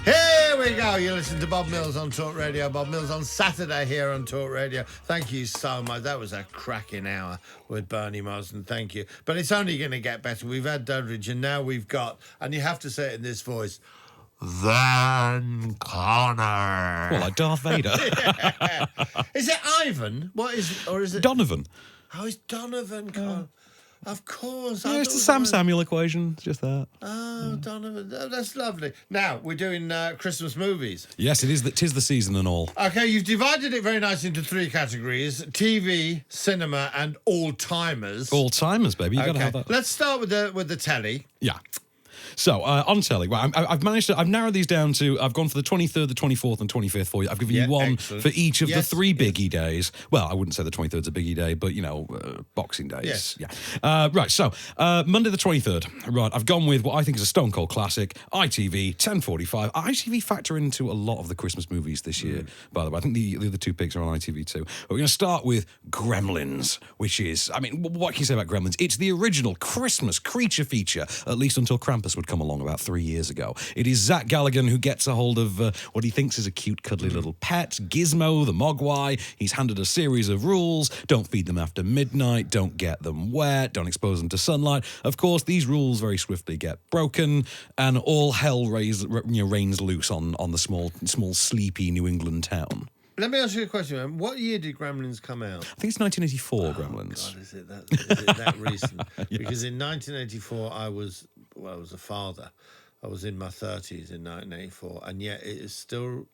Here we go. You listen to Bob Mills on Talk Radio. Bob Mills on Saturday here on Talk Radio. Thank you so much. That was a cracking hour with Bernie Marsden. Thank you. But it's only going to get better. We've had Dudridge and now we've got, and you have to say it in this voice, Van Connor. Well, like Darth Vader. Yeah. Is it Ivan? What is, or is it Donovan. Oh, it's Donovan Connor. Of course. Yeah, it's the Sam Samuel equation. It's just that. Oh, Donovan. Oh, that's lovely. Now, we're doing Christmas movies. Yes, it is. Tis the season and all. Okay, you've divided it very nicely into three categories: TV, cinema, and all-timers. All-timers, baby. You got to have that. Let's start with the telly. Yeah. So, on telly, well, I've narrowed these down to, I've gone for the 23rd, the 24th, and 25th for you. I've given you one for each of the three biggie days. Well, I wouldn't say the 23rd's a biggie day, but, Boxing Days. Yes. Yeah. Right, so, Monday the 23rd. Right, I've gone with what I think is a stone cold classic, ITV, 10:45. ITV factor into a lot of the Christmas movies this year, by the way. I think the other two picks are on ITV too. But we're going to start with Gremlins, which is, I mean, what can you say about Gremlins? It's the original Christmas creature feature, at least until Krampus would come along about 3 years ago. It is Zach Galligan who gets a hold of what he thinks is a cute, cuddly little pet, Gizmo, the Mogwai. He's handed a series of rules. Don't feed them after midnight. Don't get them wet. Don't expose them to sunlight. Of course, these rules very swiftly get broken, and all hell rains loose on the small, sleepy New England town. Let me ask you a question, man. What year did Gremlins come out? I think it's 1984, Gremlins. God, is it that recent? Yes. Because in 1984, I was a father. I was in my 30s in 1984, and yet it is still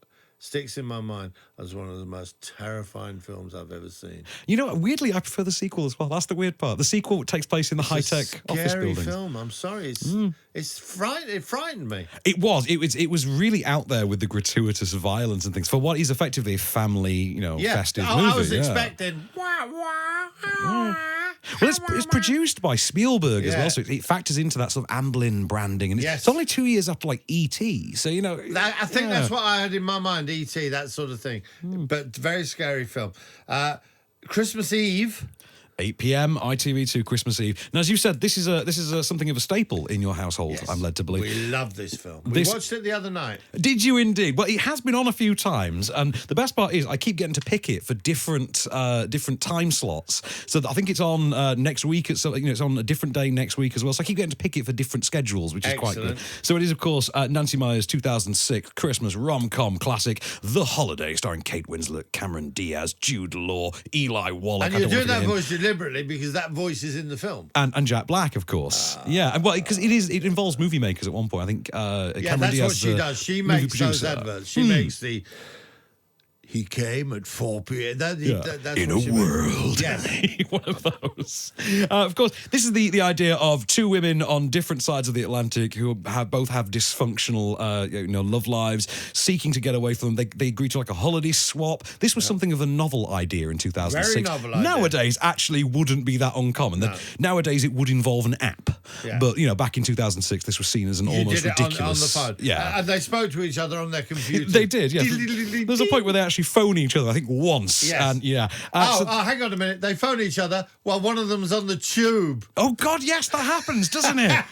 sticks in my mind as one of the most terrifying films I've ever seen. You know, weirdly, I prefer the sequel as well. That's the weird part. The sequel takes place in the high-tech office buildings. Scary film. I'm sorry. It's frightening. It frightened me. It was really out there with the gratuitous violence and things for what is effectively a family, festive movie. I was expecting. Well, it's produced by Spielberg as well, so it factors into that sort of Amblin branding, and it's only 2 years after E.T. So I think that's what I had in my mind. E.T. that sort of thing, but very scary film. Christmas Eve. 8 p.m. ITV2 Christmas Eve. Now, as you said, this is something of a staple in your household. Yes. I'm led to believe. We love this film. We watched it the other night. Did you indeed? Well, it has been on a few times, and the best part is I keep getting to pick it for different time slots. So I think it's on next week. It's on a different day next week as well. So I keep getting to pick it for different schedules, which is quite good. So it is, of course, Nancy Meyer's 2006 Christmas rom-com classic, The Holiday, starring Kate Winslet, Cameron Diaz, Jude Law, Eli Wallach. And you're doing that voice deliberately because that voice is in the film, and Jack Black, of course. Yeah, well, because it involves movie makers at one point. I think Cameron Diaz, that's what she does. She makes those adverts. She makes the. He came at 4 p.m. That's in a world. Yes. One of those. Of course, this is the idea of two women on different sides of the Atlantic who both have dysfunctional love lives, seeking to get away from them. They agree to like a holiday swap. This was something of a novel idea in 2006. Very novel idea. Nowadays, actually wouldn't be that uncommon. No. Nowadays, it would involve an app. Yeah. But, back in 2006, this was seen as an almost ridiculous... on the phone. Yeah. And they spoke to each other on their computer. They did, yes. There's a point where they actually phone each other, I think, once. Yes. And hang on a minute. They phone each other while one of them's on the tube. Oh, God, yes, that happens, doesn't it?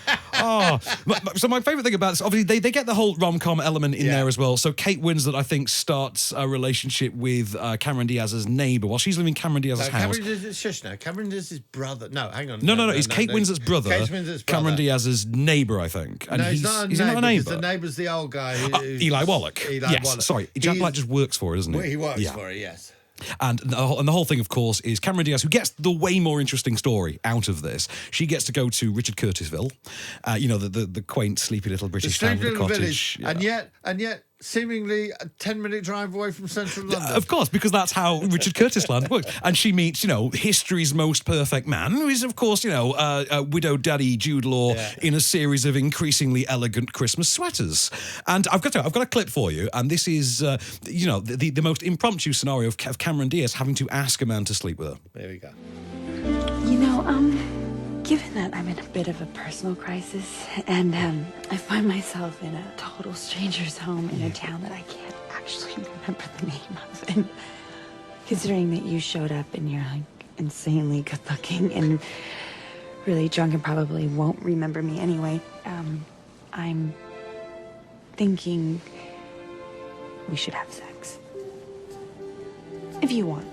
So my favourite thing about this, obviously, they get the whole rom-com element in there as well. So Kate Winslet, I think, starts a relationship with Cameron Diaz's neighbour while she's living in Cameron Diaz's house. Cameron Diaz's brother. No, hang on. No. It's Kate Winslet's brother. Cameron Diaz's neighbour, I think. And he's not a neighbour. The neighbour's the old guy. Eli Wallach. Wallach. Sorry, Jack Black just works for her, doesn't he? He works for it, yes. And the whole thing, of course, is Cameron Diaz, who gets the way more interesting story out of this. She gets to go to Richard Curtisville, the quaint, sleepy little British town with a cottage. Village. And yet, seemingly a 10-minute drive away from central London. Of course, because that's how Richard Curtis Land works. And she meets, history's most perfect man, who is, of course, widowed daddy Jude Law in a series of increasingly elegant Christmas sweaters. And I've got a clip for you, and this is, the most impromptu scenario of Cameron Diaz having to ask a man to sleep with her. There we go. Given that I'm in a bit of a personal crisis, and I find myself in a total stranger's home in a town that I can't actually remember the name of, and considering that you showed up and you're like insanely good looking and really drunk and probably won't remember me anyway, I'm thinking we should have sex. If you want.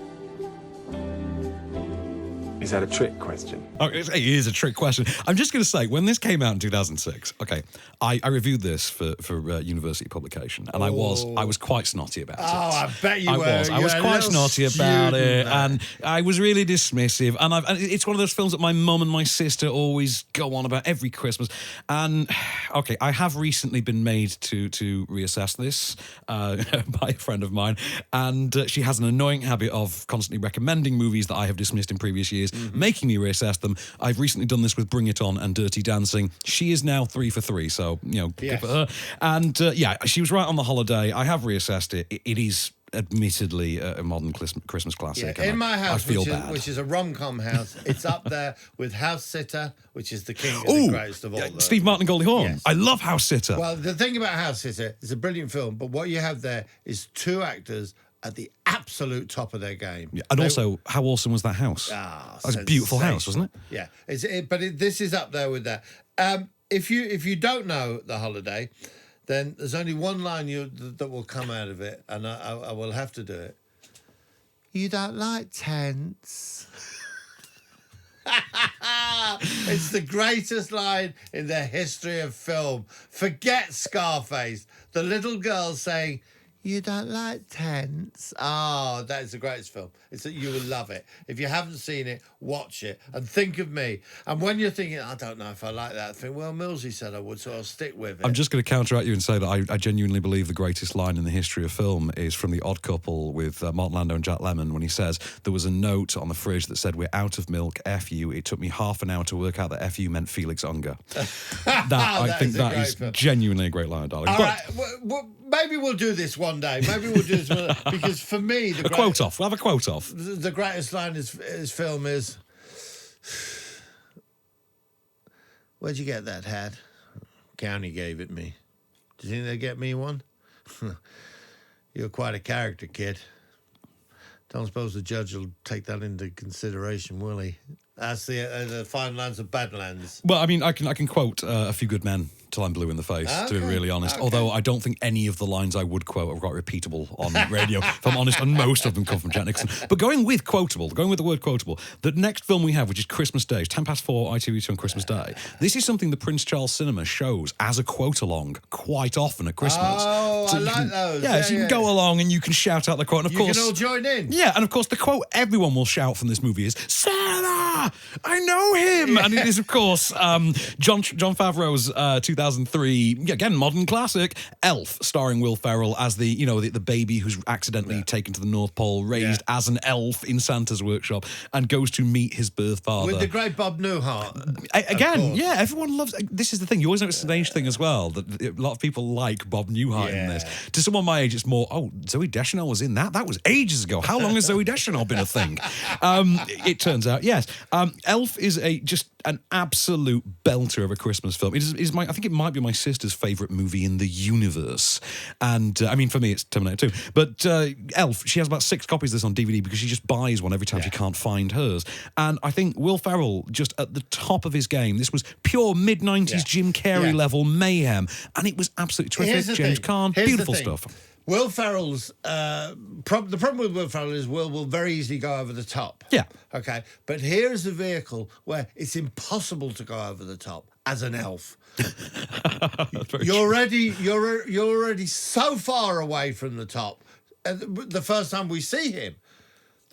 Is that a trick question? Oh, it is a trick question. I'm just going to say, when this came out in 2006, okay, I reviewed this for university publication, and I was quite snotty about it. Oh, I bet you were. I was You're a quite little snotty about it, student, and I was really dismissive. And it's one of those films that my mum and my sister always go on about every Christmas. And okay, I have recently been made to reassess this by a friend of mine, and she has an annoying habit of constantly recommending movies that I have dismissed in previous years, making me reassess them. I've recently done this with Bring It On and Dirty Dancing. She is now 3 for 3, so, good for her. And she was right on the holiday. I have reassessed it. It is admittedly a modern Christmas classic. In my house, which is a rom-com house, it's up there with House Sitter, which is the king of the greatest of all. Steve Martin and Goldie Hawn. Yes. I love House Sitter. Well, the thing about House Sitter, it's a brilliant film, but what you have there is two actors at the absolute top of their game. Yeah, and also, how awesome was that house? That was a beautiful house, wasn't it? Yeah, this is up there with that. If you don't know The Holiday, then there's only one line that will come out of it, and I will have to do it. You don't like tents. It's the greatest line in the history of film. Forget Scarface. The little girl saying, "You don't like tents." Oh, that is the greatest film. You will love it. If you haven't seen it, watch it and think of me. And when you're thinking, I don't know if I like that, think, well, Millsy said I would, so I'll stick with it. I'm just going to counteract you and say that I genuinely believe the greatest line in the history of film is from The Odd Couple with Martin Landau and Jack Lemmon, when he says, there was a note on the fridge that said, "We're out of milk, F you. It took me half an hour to work out that F you meant Felix Unger." I think that is genuinely a great line, darling. All right, well, maybe we'll do this one day. Maybe we'll do this one day. Because for me, quote off. We'll have a quote off. The greatest line in his film is, "Where'd you get that hat?" "County gave it me." "Do you think they'd get me one?" "You're quite a character, kid. Don't suppose the judge will take that into consideration, will he?" That's the fine lines of Badlands. Well, I mean, I can quote A Few Good Men till I'm blue in the face, to be really honest. Although I don't think any of the lines I would quote are quite repeatable on radio, if I'm honest, and most of them come from Jack Nicholson. But going with the word quotable, the next film we have, which is Christmas Day, it's 4:10 ITV2 on Christmas Day. This is something the Prince Charles Cinema shows as a quote-along quite often at Christmas. Oh, so I like those. Yeah, so you can go along and you can shout out the quote. And of course, you can all join in. Yeah, and of course, the quote everyone will shout from this movie is, "Sarah, I know him!" And it is, of course, John Favreau's 2003, again, modern classic, Elf, starring Will Ferrell as the baby who's accidentally taken to the North Pole, raised as an elf in Santa's workshop, and goes to meet his birth father. With the great Bob Newhart. Again, yeah, everyone loves... This is the thing, you always know it's an age thing as well, that a lot of people like Bob Newhart in this. To someone my age, it's more, Zooey Deschanel was in that? That was ages ago. How long has Zooey Deschanel been a thing? It turns out, yes. Elf is just an absolute belter of a Christmas film. I think it might be my sister's favourite movie in the universe. And, I mean, for me, it's Terminator 2. But Elf, she has about 6 copies of this on DVD because she just buys one every time she can't find hers. And I think Will Ferrell, just at the top of his game, this was pure mid-90s Jim Carrey level mayhem. And it was absolutely terrific. James Caan, beautiful stuff. Will Ferrell's the problem with Will Ferrell is Will very easily go over the top. Yeah. Okay. But here's a vehicle where it's impossible to go over the top as an elf. You're already so far away from the top. The first time we see him,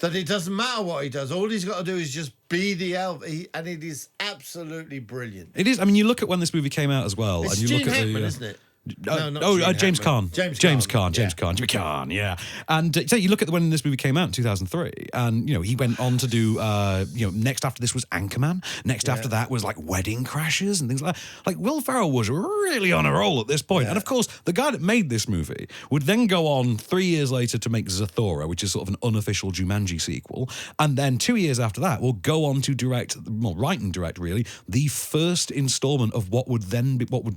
that it doesn't matter what he does. All he's got to do is just be the elf, and it is absolutely brilliant. It is. I mean, you look at when this movie came out as well, It's and you Gene look at Hackman, the isn't it? James Caan. James Caan, yeah. And so you look at when this movie came out in 2003, and he went on to do next after this was Anchorman. Next after that was like Wedding Crashers and things like that. Like Will Ferrell was really on a roll at this point. And of course, the guy that made this movie would then go on 3 years later to make Zathura, which is sort of an unofficial Jumanji sequel, and then 2 years after that will go on to write and direct really the first installment of what would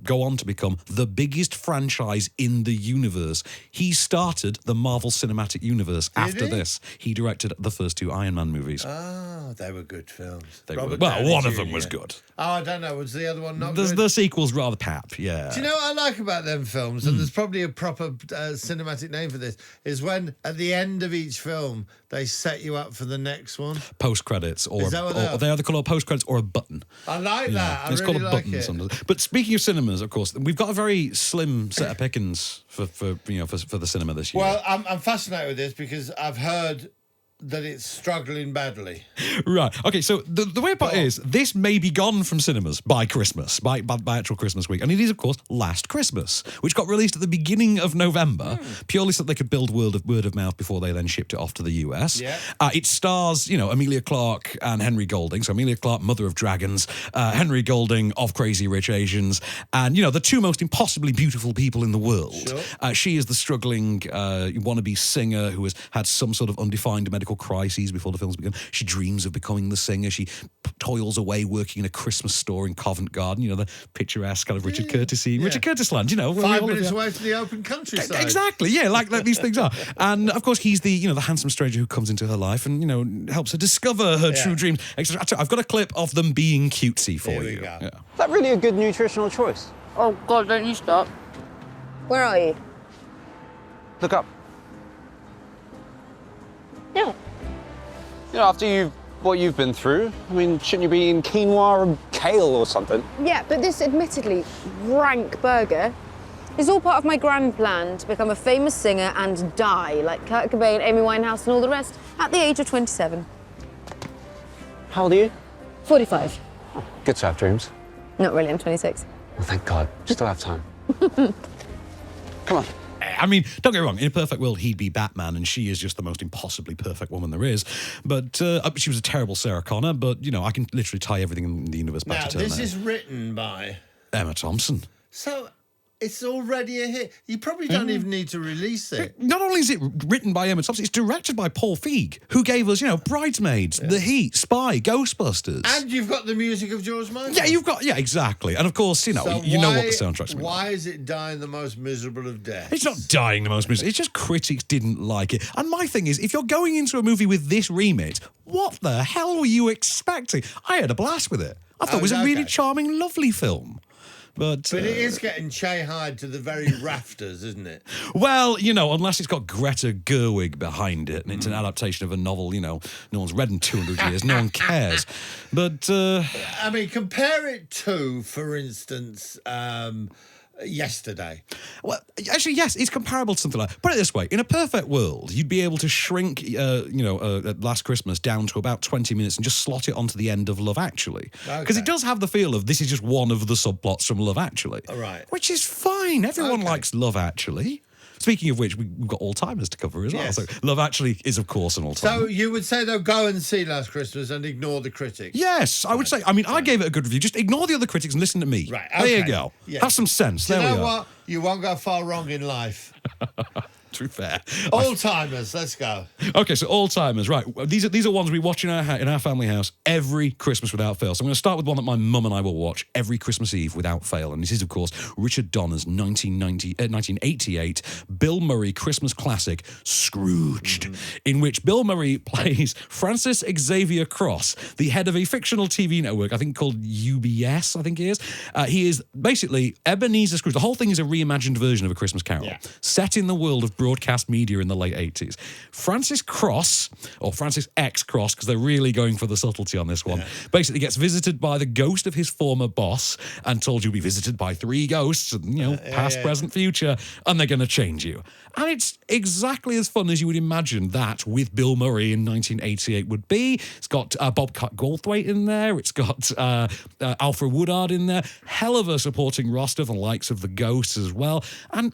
go on to become the biggest biggest franchise in the universe. He started the Marvel Cinematic Universe after this. He directed the first 2 Iron Man movies. Oh, they were good films. Well, one of them was good. Oh, I don't know. Was the other one not good? The sequel's rather pap, yeah. Do you know what I like about them films? And there's probably a proper cinematic name for this, is when at the end of each film, they set you up for the next one. Post-credits. Or Is that what they call it post-credits or a button. I like that. It's I called really a like button it. sometimes. But speaking of cinemas, of course, we've got a very slim set of pickings for the cinema this year. Well, I'm fascinated with this because I've heard that it's struggling badly. Right. Okay, so the weird part is this may be gone from cinemas by Christmas, by actual Christmas week. And it is, of course, Last Christmas, which got released at the beginning of November, purely so that they could build word of mouth before they then shipped it off to the US. Yeah. It stars, Amelia Clarke and Henry Golding. So Amelia Clarke, Mother of Dragons, Henry Golding of Crazy Rich Asians, and, the 2 most impossibly beautiful people in the world. Sure. She is the struggling wannabe singer who has had some sort of undefined medical crises before the films begun. She dreams of becoming the singer. She toils away working in a Christmas store in Covent Garden, the picturesque kind of Richard Curtis land, 5 minutes away from the open countryside. Exactly, yeah, like these things are. And of course, he's the handsome stranger who comes into her life and helps her discover her true dreams, etc. I've got a clip of them being cutesy for Here we you. go. Yeah. Is that really a good nutritional choice? Oh, God, don't you stop. Where are you? Look up. Yeah. After what you've been through, I mean, shouldn't you be eating quinoa or kale or something? Yeah, but this admittedly rank burger is all part of my grand plan to become a famous singer and die like Kurt Cobain, Amy Winehouse and all the rest at the age of 27. How old are you? 45. Good to have dreams. Not really, I'm 26. Well, thank God. Still have time. Come on. I mean, don't get me wrong, in a perfect world, he'd be Batman, and she is just the most impossibly perfect woman there is. But she was a terrible Sarah Connor, but, I can literally tie everything in the universe back Now, to her. this is written by... Emma Thompson. So, it's already a hit. You probably don't even need to release it. Not only is it written by Emma Thompson, it's directed by Paul Feig, who gave us, Bridesmaids, The Heat, Spy, Ghostbusters. And you've got the music of George Michael. Yeah, exactly. And of course, So you know what the soundtrack's going to be. Why is it dying the most miserable of deaths? It's not dying the most miserable. It's just critics didn't like it. And my thing is, if you're going into a movie with this remit, what the hell were you expecting? I had a blast with it. I thought it was a really charming, lovely film. But it is getting Shanghai to the very rafters, isn't it? Well, unless it's got Greta Gerwig behind it and it's an adaptation of a novel, no one's read in 200 years, no one cares. But I mean, compare it to, for instance, Yesterday. Well, actually, yes, it's comparable to something like. Put it this way: in a perfect world, you'd be able to shrink, Last Christmas down to about 20 minutes and just slot it onto the end of Love Actually, because it does have the feel of this is just one of the subplots from Love Actually, right? Which is fine. Everyone likes Love Actually. Speaking of which, we've got All-Timers to cover as well. Yes. So Love Actually is, of course, an all-timer. So you would say, though, go and see Last Christmas and ignore the critics? Yes, I would say. I mean, I gave it a good review. Just ignore the other critics and listen to me. Right, There you go. Yes. Have some sense. Do you There we know are. what? You won't go far wrong in life. Too fair. All-timers, let's go. Okay, so all-timers, right. These are ones we watch in our family house every Christmas without fail. So I'm going to start with one that my mum and I will watch every Christmas Eve without fail. And this is, of course, Richard Donner's 1988 Bill Murray Christmas classic, Scrooged, in which Bill Murray plays Francis Xavier Cross, the head of a fictional TV network, I think called UBS, I think he is. He is basically Ebenezer Scrooge. The whole thing is a reimagined version of A Christmas Carol, set in the world of broadcast media in the late 80s. Francis Cross, or Francis X Cross, because they're really going for the subtlety on this one, basically gets visited by the ghost of his former boss and told you'll be visited by 3 ghosts, and, past, present, future, and they're going to change you. And it's exactly as fun as you would imagine that with Bill Murray in 1988 would be. It's got Bobcat Goldthwait in there. It's got Alfred Woodard in there. Hell of a supporting roster, the likes of the ghosts as well. And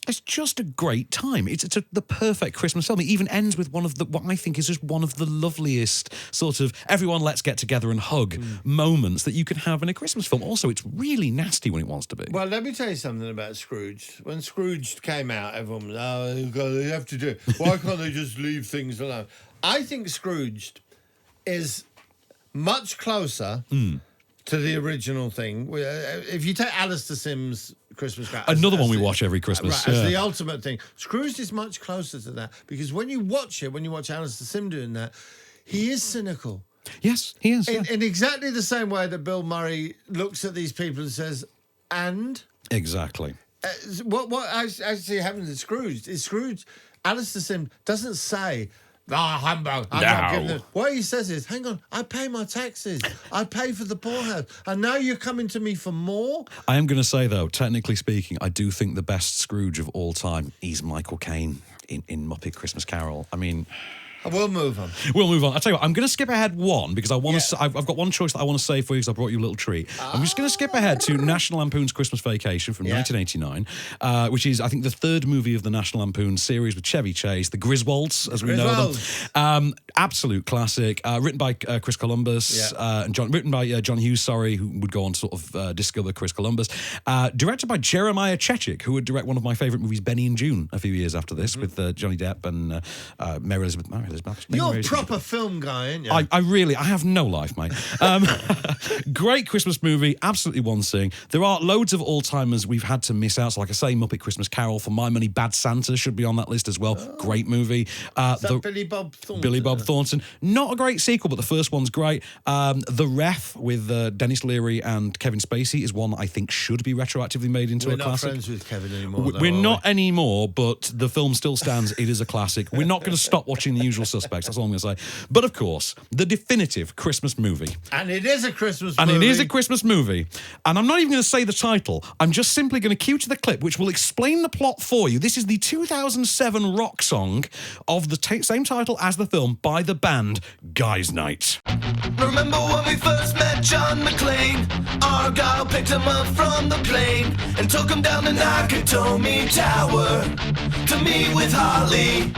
it's just a great time. It's the perfect Christmas film. It even ends with what I think is just one of the loveliest sort of everyone let's get together and hug moments that you can have in a Christmas film. Also, it's really nasty when it wants to be. Well, let me tell you something about Scrooge. When Scrooge came out, everyone was, they have to do it. Why can't they just leave things alone? I think Scrooged is much closer to the original thing. If you take Alistair Sims' Christmas Carol, Another one we watch every Christmas. as the ultimate thing, Scrooge is much closer to that because when you watch Alistair Sim doing that, he is cynical. Yes, he is. In exactly the same way that Bill Murray looks at these people and says, and? Exactly. What actually happens in Scrooge is Alistair Sim doesn't say, humbug, I'm not giving it. What he says is, hang on, I pay my taxes. I pay for the poorhouse. And now you're coming to me for more? I am going to say, though, technically speaking, I do think the best Scrooge of all time is Michael Caine in Muppet Christmas Carol. I mean... We'll move on. We'll move on. I'll tell you what, I'm going to skip ahead one because I want to. I've got one choice that I want to say for you because I brought you a little treat. I'm just going to skip ahead to National Lampoon's Christmas Vacation from 1989, which is, I think, the third movie of the National Lampoon series with Chevy Chase, the Griswolds, as we know them. Absolute classic. Written by Chris Columbus and written by John Hughes, who would go on to sort of discover Chris Columbus. Directed by Jeremiah Chechik, who would direct one of my favourite movies, Benny and June, a few years after this, with Johnny Depp and Mary Elizabeth. You're a proper film guy, aren't you? I have no life, mate. Great Christmas movie, absolutely one thing. There are loads of all-timers we've had to miss out. So like I say, Muppet Christmas Carol, for my money, Bad Santa should be on that list as well. Great movie. Is that Billy Bob Thornton? Billy Bob Thornton. Not a great sequel, but the first one's great. The Ref with Dennis Leary and Kevin Spacey is one that I think should be retroactively made into a classic. We're not friends with Kevin anymore. We're not anymore, but the film still stands. It is a classic. We're not going to stop watching The Usual Suspects. That's all I'm going to say. But of course, the definitive Christmas movie. And it is a Christmas movie. And it is a Christmas movie. And I'm not even going to say the title. I'm just simply going to cue to the clip, which will explain the plot for you. This is the 2007 rock song of the same title as the film by the band Guys Night. Remember when we first met John McClane? Argyle picked him up from the plane and took him down the Nakatomi Tower to meet with Holly.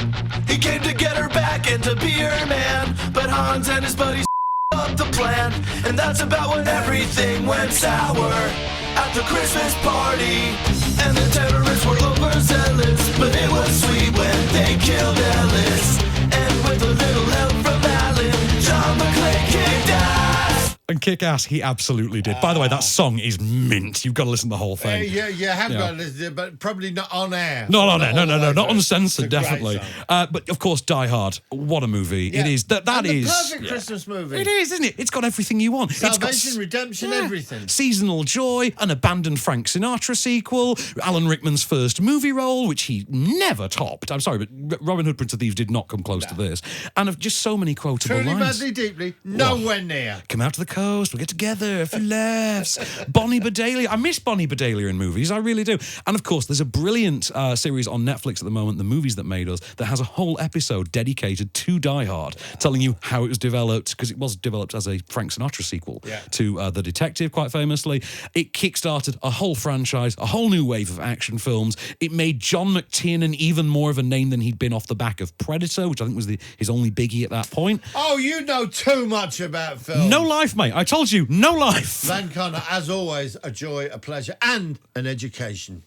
He came to get her back and to be her man, but Hans and his buddies up the plan, and that's about when everything went sour at the Christmas party. And the terrorists were overzealous, but it was sweet when they killed Ellis. And with a little help from Alan, John McClane kicked ass. And kick ass, he absolutely did. By the way, that song is mint. You've got to listen to the whole thing. You have got to listen to it, but probably not on air. Not on air. No, not uncensored, definitely. But of course, Die Hard. What a movie. Yeah. It is. That is the perfect Christmas movie. It is, isn't it? It's got everything you want. Salvation, redemption, everything. Seasonal joy, an abandoned Frank Sinatra sequel, Alan Rickman's first movie role, which he never topped. I'm sorry, but Robin Hood, Prince of Thieves did not come close to this. And of just so many quotable Truly, lines. madly, deeply, nowhere near. Come out to the coast, we'll get together, a few laughs. Bonnie Bedelia. I miss Bonnie Bedelia in movies, I really do. And of course, there's a brilliant series on Netflix at the moment, The Movies That Made Us, that has a whole episode dedicated to Die Hard, telling you how it was developed, because it was developed as a Frank Sinatra sequel to The Detective, quite famously. It kickstarted a whole franchise, a whole new wave of action films. It made John McTiernan even more of a name than he'd been off the back of Predator, which I think was his only biggie at that point. Oh, you know too much about film. No life, mate. I told you, no life. Van Connor, as always, a joy, a pleasure, and an education.